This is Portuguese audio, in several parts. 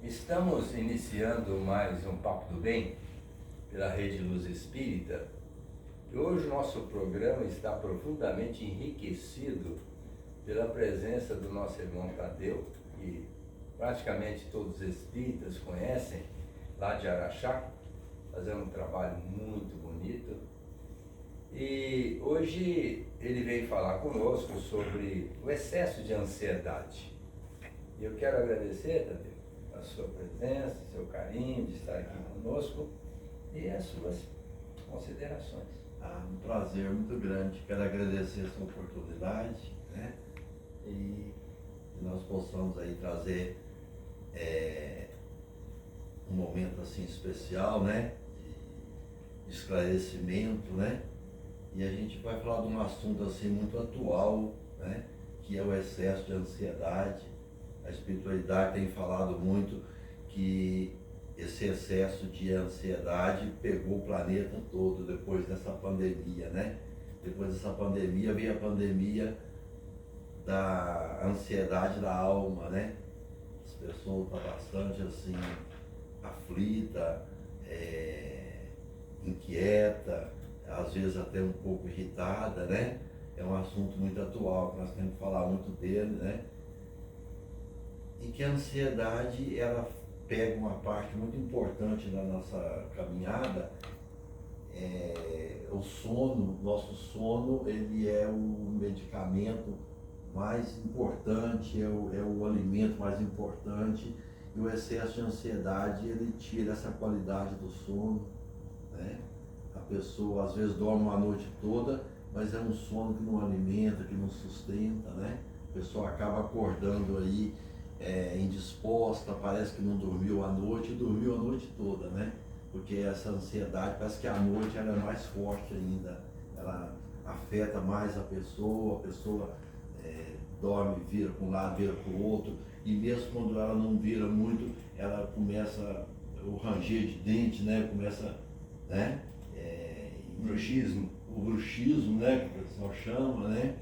Estamos iniciando mais um Papo do Bem pela Rede Luz Espírita e hoje o nosso programa está profundamente enriquecido pela presença do nosso irmão Tadeu, que praticamente todos os espíritas conhecem, lá de Araxá, fazendo um trabalho muito bonito. E hoje ele veio falar conosco sobre o excesso de ansiedade. E eu quero agradecer, Tadeu, a sua presença, seu carinho de estar aqui conosco e as suas considerações. Um prazer muito grande. Quero agradecer essa oportunidade, né? E que nós possamos aí trazer um momento assim especial, né? De esclarecimento, né? E a gente vai falar de um assunto assim muito atual, né? Que é o excesso de ansiedade. A espiritualidade tem falado muito que esse excesso de ansiedade pegou o planeta todo depois dessa pandemia, né? Depois dessa pandemia veio a pandemia da ansiedade da alma, né? As pessoas estão bastante assim, aflita, inquieta, às vezes até um pouco irritada, né? É um assunto muito atual, que nós temos que falar muito dele, né? E que a ansiedade, ela pega uma parte muito importante da nossa caminhada. O sono, nosso sono, ele é o medicamento mais importante, é o alimento mais importante, e o excesso de ansiedade, ele tira essa qualidade do sono, né? A pessoa às vezes dorme uma noite toda, mas é um sono que não alimenta, que não sustenta, né? A pessoa acaba acordando aí indisposta, parece que não dormiu a noite, e dormiu a noite toda, né? Porque essa ansiedade, parece que a noite ela é mais forte ainda, ela afeta mais a pessoa dorme, vira para um lado, vira para o outro, e mesmo quando ela não vira muito, ela começa o ranger de dente, né? Começa, né? O bruxismo, né? Que o pessoal chama, né?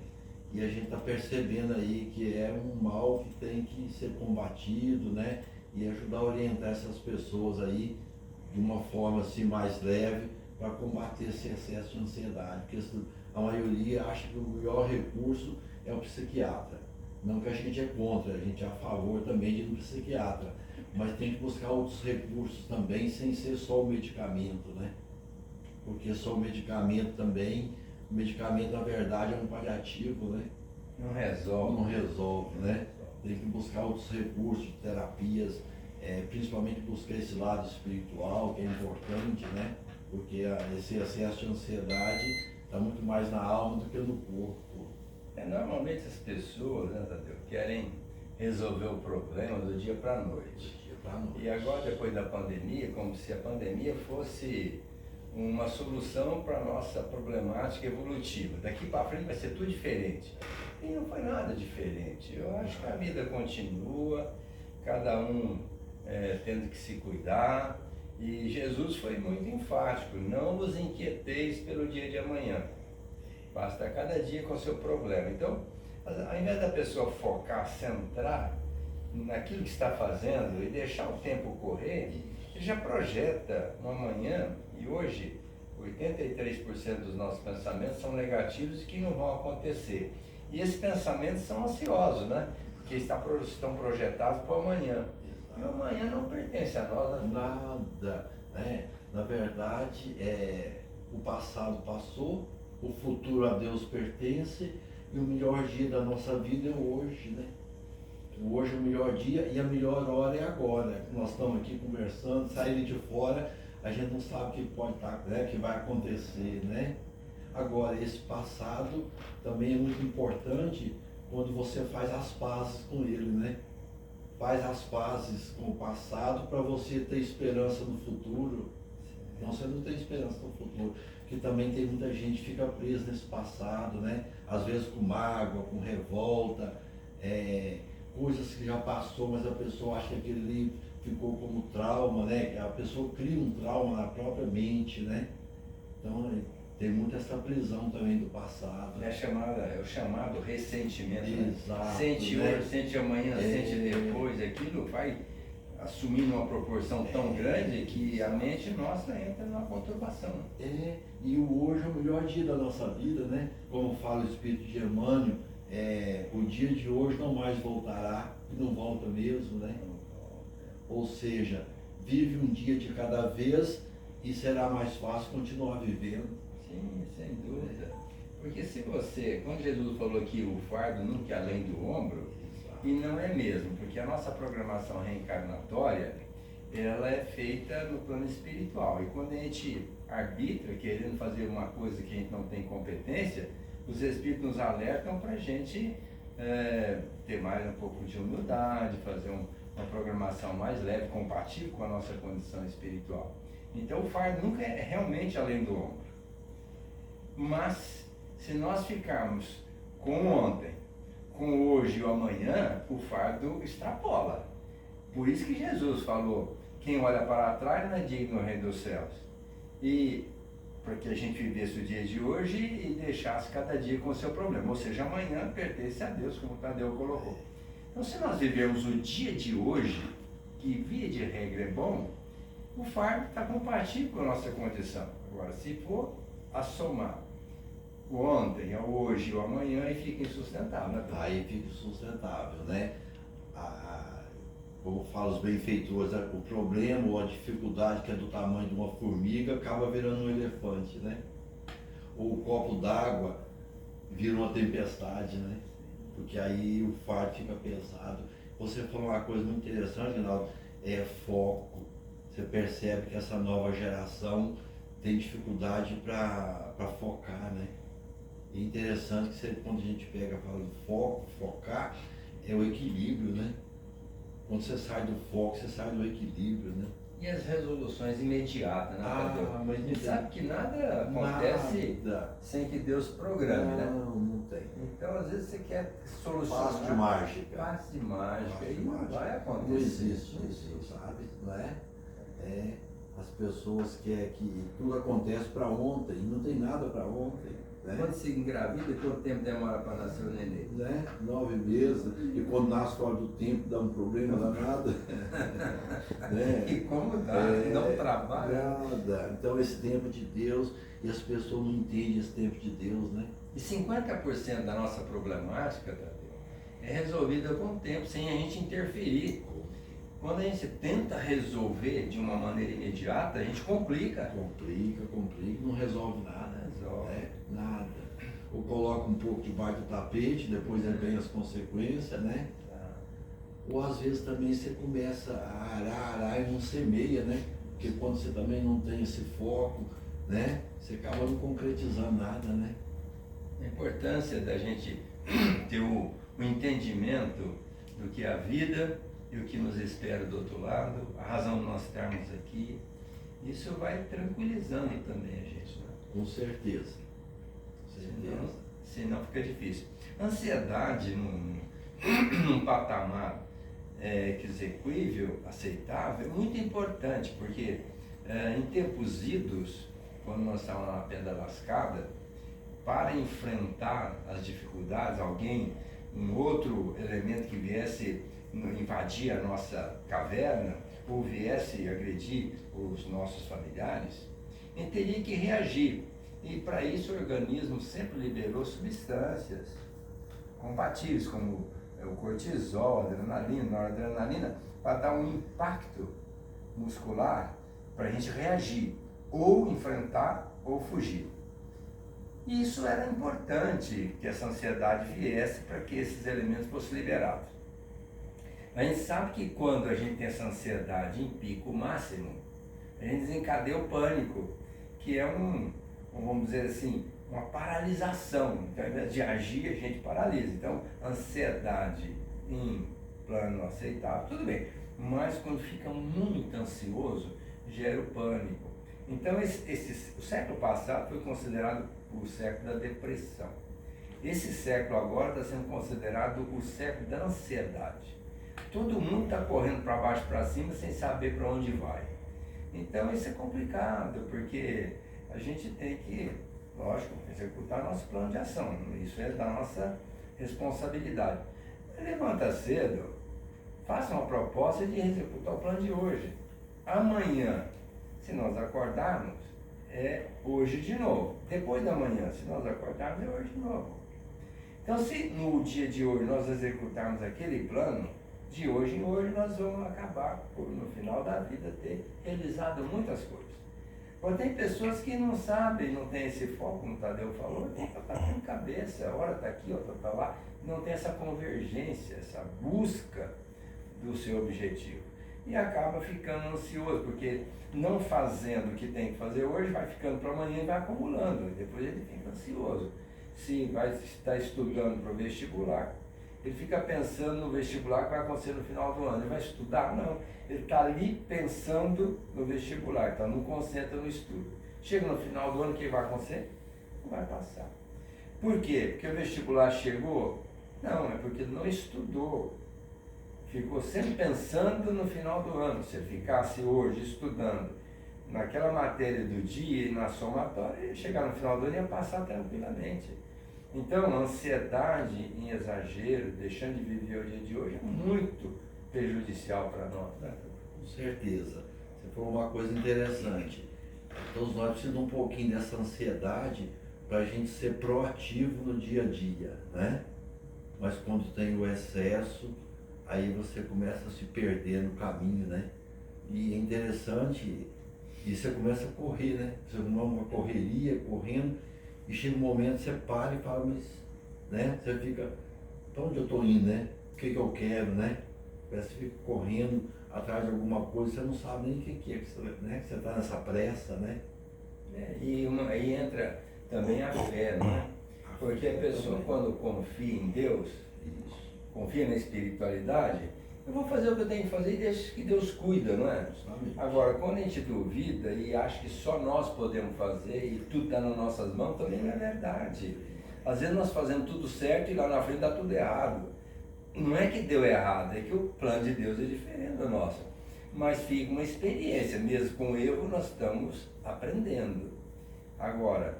E a gente está percebendo aí que é um mal que tem que ser combatido, né? E ajudar a orientar essas pessoas aí de uma forma assim mais leve para combater esse excesso de ansiedade. Porque a maioria acha que o melhor recurso é o psiquiatra. Não que a gente é contra, a gente é a favor também de ir no psiquiatra. Mas tem que buscar outros recursos também, sem ser só o medicamento, né? Porque só o medicamento também... O medicamento, na verdade, é um paliativo, né? Não resolve, né? Tem que buscar outros recursos, terapias, principalmente buscar esse lado espiritual, que é importante, né? Porque esse excesso de ansiedade está muito mais na alma do que no corpo. Normalmente as pessoas, né, Tadeu, querem resolver o problema do dia para a noite. E agora, depois da pandemia, como se a pandemia fosse uma solução para a nossa problemática evolutiva. Daqui para frente vai ser tudo diferente. E não foi nada diferente. Eu acho que a vida continua, cada um tendo que se cuidar. E Jesus foi muito enfático: não vos inquieteis pelo dia de amanhã. Basta cada dia com o seu problema. Então, ao invés da pessoa focar, centrar naquilo que está fazendo e deixar o tempo correr, ele já projeta no amanhã. E hoje, 83% dos nossos pensamentos são negativos e que não vão acontecer. E esses pensamentos são ansiosos, né? Porque estão projetados para o amanhã. E o amanhã não pertence a nós. Nada, né? Na verdade, o passado passou, o futuro a Deus pertence, e o melhor dia da nossa vida é hoje, né? Hoje é o melhor dia e a melhor hora é agora. Nós estamos aqui conversando, saindo de fora, a gente não sabe o que pode estar, né, que vai acontecer, né? Agora, esse passado também é muito importante quando você faz as pazes com ele, né? Faz as pazes com o passado para você ter esperança no futuro. Então você não tem esperança no futuro, porque também tem muita gente que fica presa nesse passado, né? Às vezes com mágoa, com revolta, coisas que já passou, mas a pessoa acha que aquele ali ficou como trauma, né? A pessoa cria um trauma na própria mente, né? Então tem muito essa prisão também do passado. É o chamado ressentimento. Exato, Sente né? hoje, sente amanhã, sente depois, aquilo vai assumindo uma proporção tão grande que a mente nossa entra numa conturbação. E o hoje é o melhor dia da nossa vida, né? Como fala o Espírito de Emmanuel, o dia de hoje não mais voltará, e não volta mesmo, né? Ou seja, vive um dia de cada vez e será mais fácil continuar vivendo. Sim, sem dúvida. Porque se você, quando Jesus falou que o fardo nunca é além do ombro, e não é mesmo, porque a nossa programação reencarnatória, ela é feita no plano espiritual. E quando a gente arbitra, querendo fazer uma coisa que a gente não tem competência, os espíritos nos alertam para a gente ter mais um pouco de humildade, fazer uma programação mais leve, compatível com a nossa condição espiritual. Então o fardo nunca é realmente além do ombro. Mas se nós ficarmos com ontem, com hoje e o amanhã, o fardo extrapola. Por isso que Jesus falou, quem olha para trás não é digno do reino dos céus. E para que a gente vivesse o dia de hoje e deixasse cada dia com o seu problema. Ou seja, amanhã pertence a Deus, como o Tadeu colocou. Então, se nós vivermos o dia de hoje, que via de regra é bom, o fardo está compatível com a nossa condição. Agora, se for a somar o ontem, o hoje e o amanhã, aí fica insustentável, né? Aí fica insustentável, né? Como falam os benfeitores, o problema ou a dificuldade que é do tamanho de uma formiga acaba virando um elefante, né? Ou o copo d'água vira uma tempestade, né? Porque aí o fardo fica pesado. Você falou uma coisa muito interessante, Rinaldo, é foco. Você percebe que essa nova geração tem dificuldade para focar, né? E é interessante que você, quando a gente pega, fala do foco, focar, é o equilíbrio, né? Quando você sai do foco, você sai do equilíbrio, né? E as resoluções imediatas, né, Tadeu? Mas a gente sabe que nada acontece sem que Deus programe, né? Não tem. Então, às vezes você quer solucionar... Passe de mágica. Passe de mágica. E não vai acontecer. Não existe isso, sabe? Não é? As pessoas querem que tudo acontece para ontem, e não tem nada para ontem. Né? Quando se engravida, quanto tempo demora para nascer o neném? Né? 9 meses, e quando nasce fora do tempo dá um problema danado. Né? E como dá? Não trabalha. Nada. Então esse tempo de Deus, e as pessoas não entendem esse tempo de Deus, né? E 50% da nossa problemática, Tadeu, é resolvida com o tempo, sem a gente interferir. Quando a gente tenta resolver de uma maneira imediata, a gente complica. Complica, não resolve nada. Né? Nada. Ou coloca um pouco debaixo do tapete, depois vem as consequências, né? Ou às vezes também você começa a arar e não semeia, né? Porque quando você também não tem esse foco, né? Você acaba não concretizando nada, né? A importância da gente ter o entendimento do que é a vida e o que nos espera do outro lado, a razão de nós estarmos aqui, isso vai tranquilizando também a gente, né? Com certeza. Senão fica difícil. Ansiedade num patamar exequível, aceitável, é muito importante, porque em tempos idos, quando nós estávamos na pedra lascada, para enfrentar as dificuldades, um outro elemento que viesse invadir a nossa caverna, ou viesse agredir os nossos familiares, a gente teria que reagir. E para isso o organismo sempre liberou substâncias compatíveis, como o cortisol, a adrenalina, a noradrenalina, para dar um impacto muscular para a gente reagir, ou enfrentar ou fugir. E isso era importante que essa ansiedade viesse para que esses elementos fossem liberados. A gente sabe que quando a gente tem essa ansiedade em pico máximo, a gente desencadeia o pânico, que é vamos dizer assim, uma paralisação. Então, ao invés de agir, a gente paralisa. Então, ansiedade em plano aceitável, tudo bem. Mas quando fica muito ansioso, gera o pânico. Então, o século passado foi considerado o século da depressão. Esse século agora está sendo considerado o século da ansiedade. Todo mundo está correndo para baixo, para cima, sem saber para onde vai. Então, isso é complicado, porque a gente tem que, lógico, executar nosso plano de ação. Isso é da nossa responsabilidade. Levanta cedo, faça uma proposta de executar o plano de hoje. Amanhã, se nós acordarmos, é hoje de novo. Depois da manhã, se nós acordarmos, é hoje de novo. Então, se no dia de hoje nós executarmos aquele plano, de hoje em hoje nós vamos acabar, por, no final da vida, ter realizado muitas coisas. Agora, tem pessoas que não sabem, não tem esse foco, como o Tadeu falou, tem que estar com cabeça, a hora está aqui, outra está lá, não tem essa convergência, essa busca do seu objetivo. E acaba ficando ansioso, porque não fazendo o que tem que fazer hoje, vai ficando para amanhã e vai acumulando, e depois ele fica ansioso. Se vai estar estudando para o vestibular, ele fica pensando no vestibular que vai acontecer no final do ano. Ele vai estudar? Não. Ele está ali pensando no vestibular, então não concentra no estudo. Chega no final do ano, o que vai acontecer? Não vai passar. Por quê? Porque o vestibular chegou? Não, é porque ele não estudou. Ficou sempre pensando no final do ano. Se ele ficasse hoje estudando naquela matéria do dia e na somatória, ele chegar no final do ano e ia passar tranquilamente. Então, a ansiedade em exagero, deixando de viver o dia de hoje, é muito prejudicial para nós. Né? Com certeza. Você falou uma coisa interessante. Todos nós precisamos um pouquinho dessa ansiedade para a gente ser proativo no dia a dia, né? Mas quando tem o excesso, aí você começa a se perder no caminho, né? E é interessante, e você começa a correr, né? Você arruma uma correria, correndo, e chega um momento que você para e fala, mas, né? Você fica, para onde eu estou indo, né? O que eu quero, né? Parece que você fica correndo atrás de alguma coisa, você não sabe nem o que é, né? Que você está nessa pressa, né? Aí entra também a fé, né? Porque a pessoa, quando confia em Deus, confia na espiritualidade, eu vou fazer o que eu tenho que fazer e deixa que Deus cuida, não é? Agora, quando a gente duvida e acha que só nós podemos fazer e tudo está nas nossas mãos, também não é verdade. Às vezes nós fazemos tudo certo e lá na frente dá tudo errado. Não é que deu errado, é que o plano de Deus é diferente do nosso. Mas fica uma experiência, mesmo com erro nós estamos aprendendo. Agora,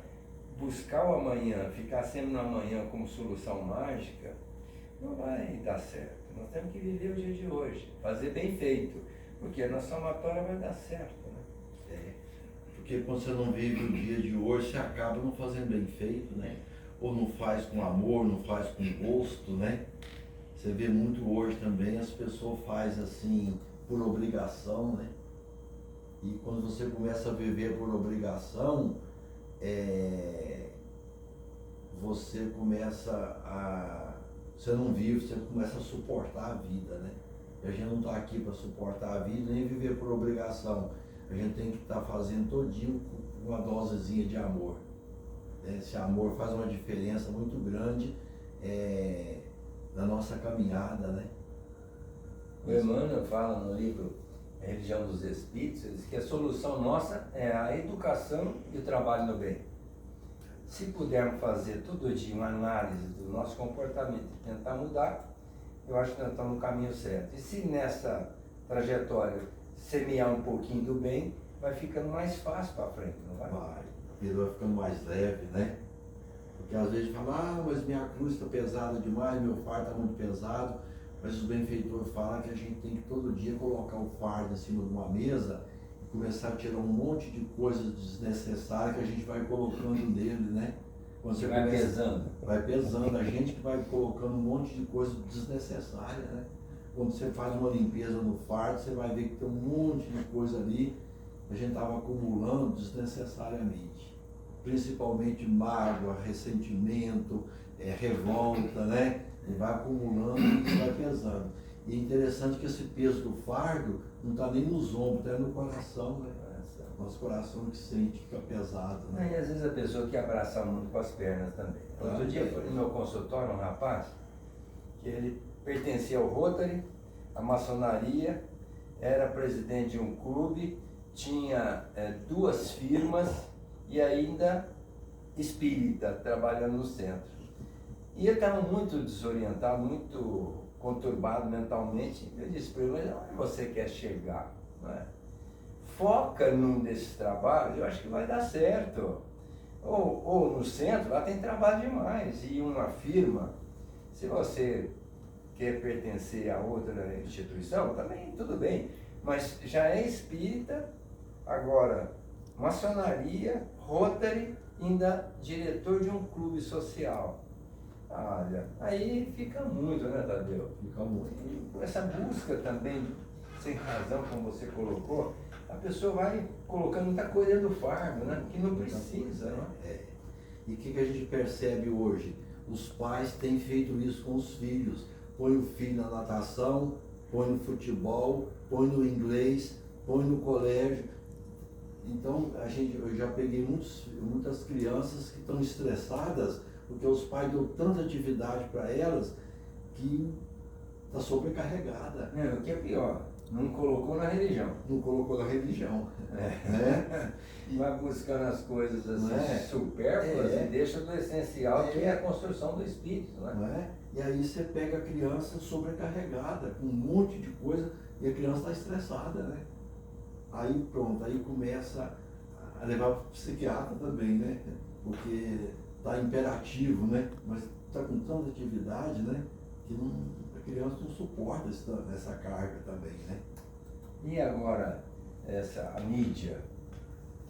buscar o amanhã, ficar sempre no amanhã como solução mágica, não vai dar certo. Nós temos que viver o dia de hoje, fazer bem feito, porque a nossa somatória vai dar certo. Né? Porque quando você não vive o dia de hoje, você acaba não fazendo bem feito, né? Ou não faz com amor, não faz com gosto, né? Você vê muito hoje também, as pessoas fazem assim por obrigação, né? E quando você começa a viver por obrigação, você não vive, você começa a suportar a vida, né? E a gente não está aqui para suportar a vida, nem viver por obrigação. A gente tem que estar fazendo todinho uma dosezinha de amor. Esse amor faz uma diferença muito grande na nossa caminhada, né? O Emmanuel fala no livro A Religião dos Espíritos, ele diz que a solução nossa é a educação e o trabalho no bem. Se pudermos fazer todo dia uma análise do nosso comportamento e tentar mudar, eu acho que nós estamos no caminho certo. E se nessa trajetória semear um pouquinho do bem, vai ficando mais fácil para frente, não vai? Vai, a vida vai ficando mais leve, né? Porque às vezes fala, mas minha cruz está pesada demais, meu fardo está muito pesado. Mas os benfeitores falam que a gente tem que todo dia colocar o fardo em cima de uma mesa e começar a tirar um monte de coisas desnecessárias que a gente vai colocando nele, né? Quando você vai pesando. Vai pesando, a gente que vai colocando um monte de coisa desnecessária, né? Quando você faz uma limpeza no fardo, você vai ver que tem um monte de coisa ali que a gente estava acumulando desnecessariamente. Principalmente mágoa, ressentimento, revolta, né? E vai acumulando e vai pesando. E é interessante que esse peso do fardo não está nem nos ombros, está no coração, né? Nosso coração que sente, fica pesado, né? E às vezes a pessoa quer abraçar o mundo com as pernas também. Outro dia foi no meu consultório um rapaz que ele pertencia ao Rotary, à maçonaria, era presidente de um clube, tinha 2 firmas e ainda espírita, trabalhando no centro. E ele estava muito desorientado, muito conturbado mentalmente. Eu disse para ele, mas onde você quer chegar? Não é? Foca num desses trabalhos, eu acho que vai dar certo. Ou no centro, lá tem trabalho demais. E uma firma, se você quer pertencer a outra instituição, também tudo bem, mas já é espírita, agora maçonaria, Rotary, ainda diretor de um clube social. Olha, aí fica muito, né, Tadeu? Fica muito. E com essa busca também, sem razão, como você colocou, a pessoa vai colocando muita coisa dentro do fardo, né? Que não precisa, né? E o que a gente percebe hoje? Os pais têm feito isso com os filhos. Põe o filho na natação, põe no futebol, põe no inglês, põe no colégio. Então, eu já peguei muitas crianças que estão estressadas porque os pais dão tanta atividade para elas que está sobrecarregada. O que é pior, não colocou na religião. Não colocou na religião. Né? Vai buscando as coisas assim, supérfluas e deixa do essencial, que é a construção do espírito. Né? Não é? E aí você pega a criança sobrecarregada, com um monte de coisa, e a criança está estressada, né? Aí pronto, aí começa a levar para o psiquiatra também, né? Porque está imperativo, né? Mas está com tanta atividade, né? Que a criança não suporta essa carga também, né? E agora, a mídia,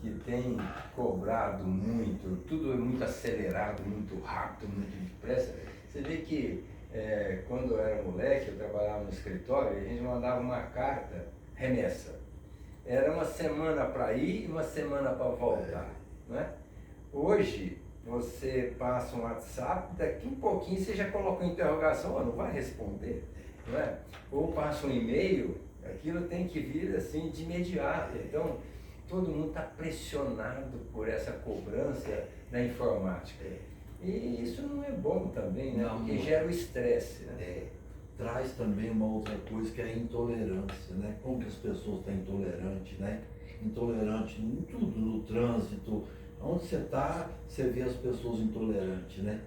que tem cobrado muito, tudo é muito acelerado, muito rápido, muito depressa. Você vê que quando eu era moleque, eu trabalhava no escritório, e a gente mandava uma carta, remessa. Era uma semana para ir e uma semana para voltar. Né? Hoje, você passa um WhatsApp, daqui um pouquinho você já colocou interrogação, não vai responder. Não é? Ou passa um e-mail, aquilo tem que vir assim de imediato. Então, todo mundo está pressionado por essa cobrança da informática. E isso não é bom também, né? Porque gera o estresse. Né? Traz também uma outra coisa que é a intolerância, né? Como que as pessoas estão intolerantes, né? Intolerante em tudo, no trânsito. Onde você está, você vê as pessoas intolerantes, né?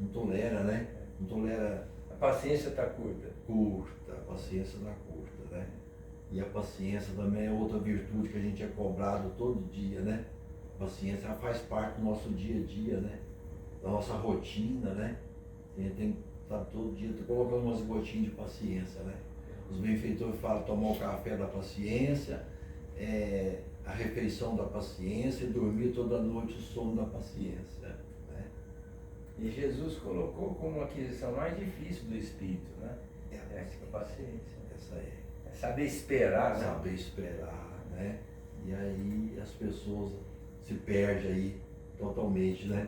Intolera, né? Intolera. A paciência está curta. Curta, a paciência está curta, né? E a paciência também é outra virtude que a gente é cobrado todo dia, né? A paciência faz parte do nosso dia a dia, né? Da nossa rotina, né? A gente tem que estar todo dia colocando umas gotinhas de paciência, né? Os benfeitores falam tomar o café da paciência, a refeição da paciência e dormir toda noite o sono da paciência, né? E Jesus colocou como a aquisição mais difícil do Espírito, né? A paciência. Essa é. Saber esperar, né? Saber esperar, né? E aí as pessoas se perdem aí totalmente, né?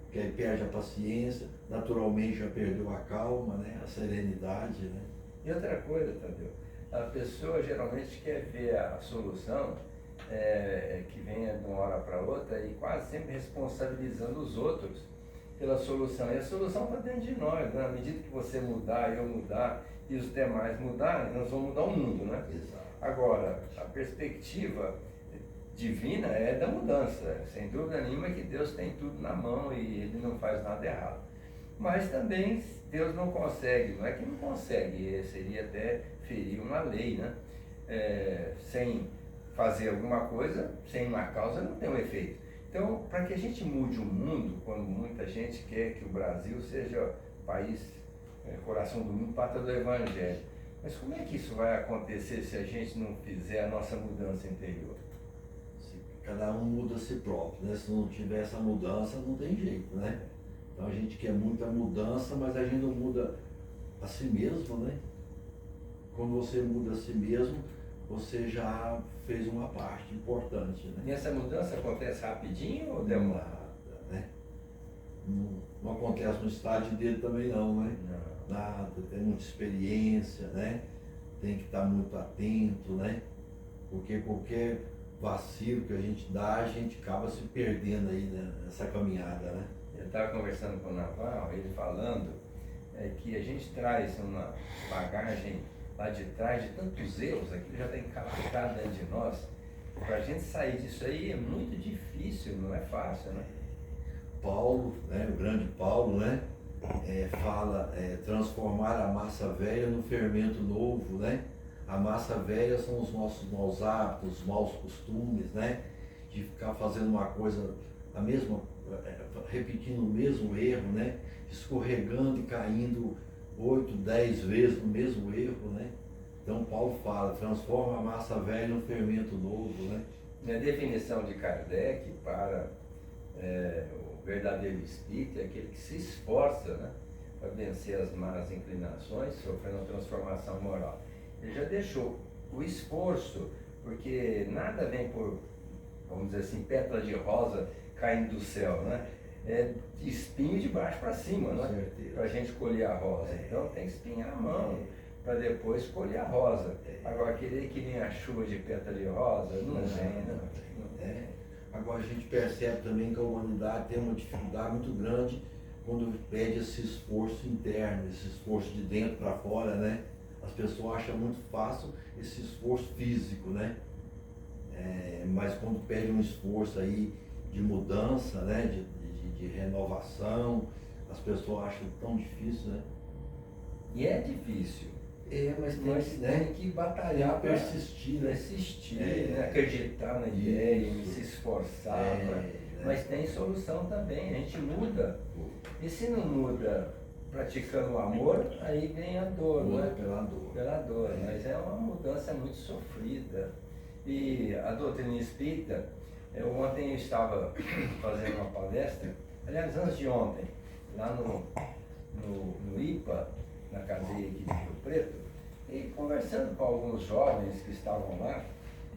Porque aí perde a paciência, naturalmente já perdeu a calma, né? A serenidade, né? E outra coisa, Tadeu, a pessoa geralmente quer ver a solução que venha de uma hora para outra e quase sempre responsabilizando os outros pela solução. E a solução está dentro de nós, né? À medida que você mudar, eu mudar e os demais mudarem, nós vamos mudar o mundo, né? Exato. Agora, a perspectiva divina é da mudança, sem dúvida nenhuma que Deus tem tudo na mão e Ele não faz nada errado. Mas também Deus não consegue, não é que não consegue, seria até ferir uma lei, né? Sem fazer alguma coisa, sem uma causa, não tem um efeito. Então, para que a gente mude o mundo, quando muita gente quer que o Brasil seja país, coração do mundo, pátria do Evangelho, mas como é que isso vai acontecer se a gente não fizer a nossa mudança interior? Cada um muda a si próprio, né? Se não tiver essa mudança, não tem jeito, né? Então a gente quer muita mudança, mas a gente não muda a si mesmo, né? Quando você muda a si mesmo, você já fez uma parte importante, né? E essa mudança acontece rapidinho ou demora? Nada, né? Não acontece no estágio dele também não, né? Não. Nada, tem muita experiência, né? Tem que estar muito atento, né? Porque qualquer vacilo que a gente dá, a gente acaba se perdendo aí, né, nessa caminhada, né? Eu estava conversando com o Naval, ele falando que a gente traz uma bagagem lá de trás de tantos erros, aquilo já está encalacrado dentro de nós. Para a gente sair disso aí é muito difícil, não é fácil, né? Paulo, né, o grande Paulo, né, fala transformar a massa velha no fermento novo, né? A massa velha são os nossos maus hábitos, os maus costumes, né? De ficar fazendo uma coisa, repetindo o mesmo erro, né? Escorregando e caindo 8, 10 vezes no mesmo erro, né? Então Paulo fala, transforma a massa velha em um fermento novo, né? E a definição de Kardec para o verdadeiro espírito é aquele que se esforça, né, para vencer as más inclinações, sofrendo uma transformação moral. Ele já deixou o esforço, porque nada vem por, vamos dizer assim, pétala de rosa caindo do céu, né? É espinho de baixo para cima, né? Para a gente colher a rosa. Então tem que espinhar a mão para depois colher a rosa. Agora, querer que nem a chuva de pétala de rosa, não vem, não tem. Agora a gente percebe também que a humanidade tem uma dificuldade muito grande quando pede esse esforço interno, esse esforço de dentro para fora, né? As pessoas acham muito fácil esse esforço físico, né? Mas quando pede um esforço aí de mudança, né? De renovação, as pessoas acham tão difícil, né? E é difícil. Mas tem que batalhar, persistir, né? Né? Acreditar na ideia, se esforçar. Mas tem solução também, a gente muda. E se não muda praticando o amor, aí vem a dor, muda, né? Pela dor. Mas é uma mudança muito sofrida. E a doutrina espírita, ontem eu estava fazendo uma palestra, aliás, antes de ontem, lá no IPA, na cadeia aqui de Rio Preto, e conversando com alguns jovens que estavam lá,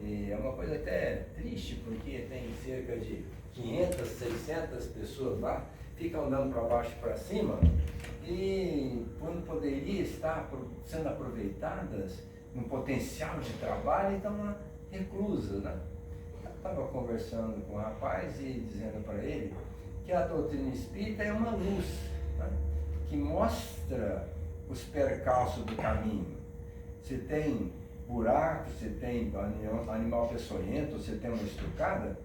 e é uma coisa até triste, porque tem cerca de 500, 600 pessoas lá, ficam andando para baixo e para cima, e quando poderia estar sendo aproveitadas um potencial de trabalho, estão lá reclusas, né? Eu estava conversando com um rapaz e dizendo para ele que a doutrina espírita é uma luz, né, que mostra os percalços do caminho. Se tem buraco, se tem animal peçonhento, se tem uma estrucada,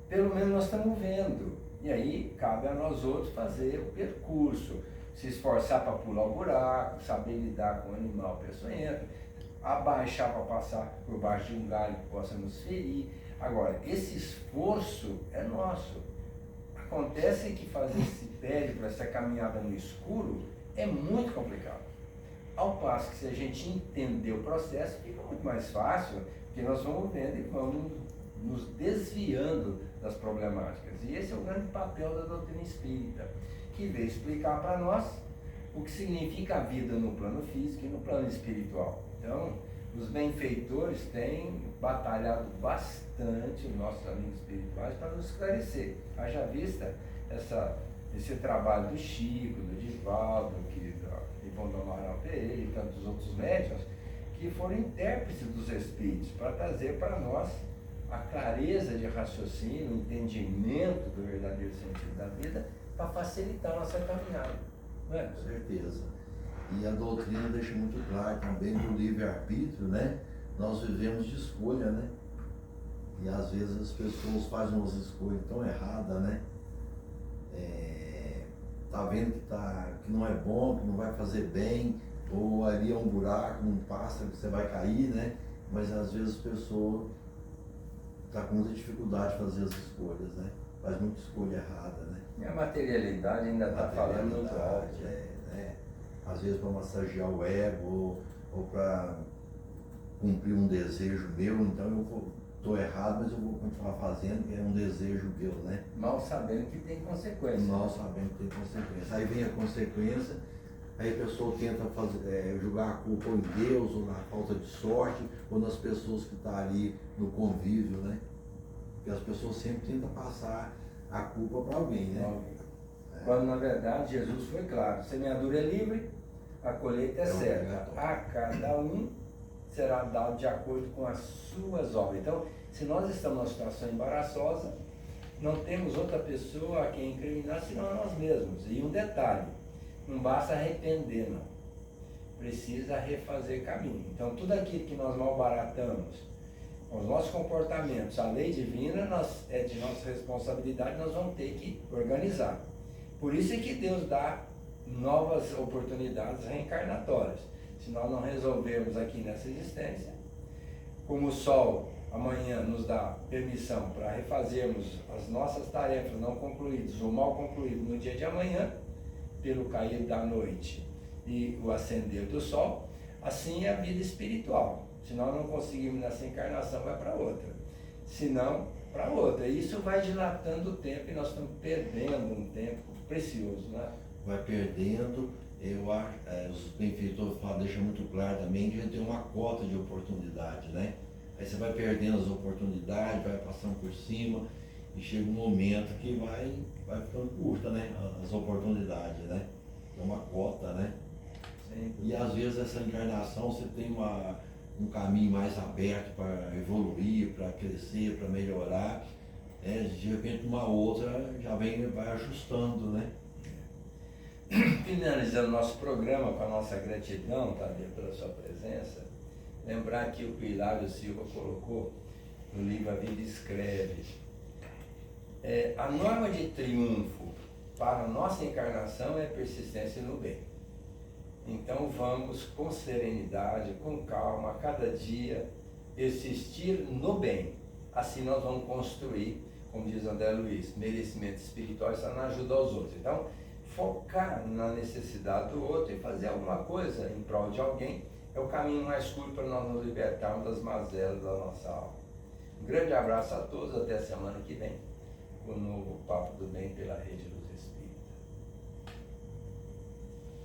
pelo menos nós estamos vendo. E aí cabe a nós outros fazer o percurso, se esforçar para pular o buraco, saber lidar com o animal peçonhento, abaixar para passar por baixo de um galho que possa nos ferir. Agora, esse esforço é nosso. Acontece que fazer esse périplo, essa caminhada no escuro, é muito complicado. Ao passo que se a gente entender o processo, fica muito mais fácil, porque nós vamos vendo e vamos nos desviando das problemáticas. E esse é o grande papel da doutrina espírita, que veio explicar para nós o que significa a vida no plano físico e no plano espiritual. Então, os benfeitores têm batalhado bastante os nossos amigos espirituais para nos esclarecer. Haja vista esse trabalho do Chico, do Divaldo, do Ivon do Amaral Pereira e tantos outros médiuns, que foram intérpretes dos espíritos para trazer para nós a clareza de raciocínio, o entendimento do verdadeiro sentido da vida, para facilitar a nossa caminhada. Não é? Com certeza. E a doutrina deixa muito claro também do livre-arbítrio, né? Nós vivemos de escolha, né? E às vezes as pessoas fazem umas escolhas tão erradas, né? Tá vendo que não é bom, que não vai fazer bem, ou ali é um buraco, um pássaro que você vai cair, né? Mas às vezes a pessoa está com muita dificuldade de fazer as escolhas, né? Faz muita escolha errada, né? E a materialidade ainda está falando muito alto. Né? Às vezes para massagear o ego, ou para cumprir um desejo meu, então eu estou errado, mas eu vou continuar fazendo, que é um desejo meu, né? Mal sabendo que tem consequência. Mal sabendo que tem consequência. Aí vem a consequência, aí a pessoa tenta jogar a culpa ou em Deus, ou na falta de sorte, ou nas pessoas que estão ali no convívio, né? Porque as pessoas sempre tentam passar a culpa para alguém, né? Quando na verdade Jesus foi claro, semeadura é livre, a colheita é certa. A cada um será dado de acordo com as suas obras. Então, se nós estamos numa situação embaraçosa, não temos outra pessoa a quem incriminar senão nós mesmos. E um detalhe, não basta arrepender, não. Precisa refazer caminho. Então, tudo aquilo que nós malbaratamos, os nossos comportamentos, a lei divina é de nossa responsabilidade, nós vamos ter que organizar. Por isso é que Deus dá novas oportunidades reencarnatórias. Se nós não resolvermos aqui nessa existência, como o Sol amanhã nos dá permissão para refazermos as nossas tarefas não concluídas ou mal concluídas no dia de amanhã, pelo cair da noite e o ascender do sol, assim é a vida espiritual. Se nós não conseguirmos nessa encarnação, vai para outra. Se não, para outra. E isso vai dilatando o tempo e nós estamos perdendo um tempo precioso, né? Vai perdendo, eu acho, os benfeitores falam, deixa muito claro também que a gente tem uma cota de oportunidade, né? Aí você vai perdendo as oportunidades, vai passando por cima e chega um momento que vai ficando curta, né? As oportunidades, né? É uma cota, né? Sim. E às vezes essa encarnação você tem um caminho mais aberto para evoluir, para crescer, para melhorar. De repente uma outra já vai ajustando, né? Finalizando nosso programa com a nossa gratidão, Tadeu, pela sua presença, lembrar que o que o Hilário Silva colocou no livro A Vida Escreve. A norma de triunfo para a nossa encarnação é a persistência no bem. Então vamos com serenidade, com calma, a cada dia persistir no bem. Assim nós vamos construir, como diz André Luiz, merecimento espiritual está na ajuda aos outros. Então, focar na necessidade do outro e fazer alguma coisa em prol de alguém é o caminho mais curto para nós nos libertarmos das mazelas da nossa alma. Um grande abraço a todos, até a semana que vem, com o novo Papo do Bem pela Rede dos Espíritos.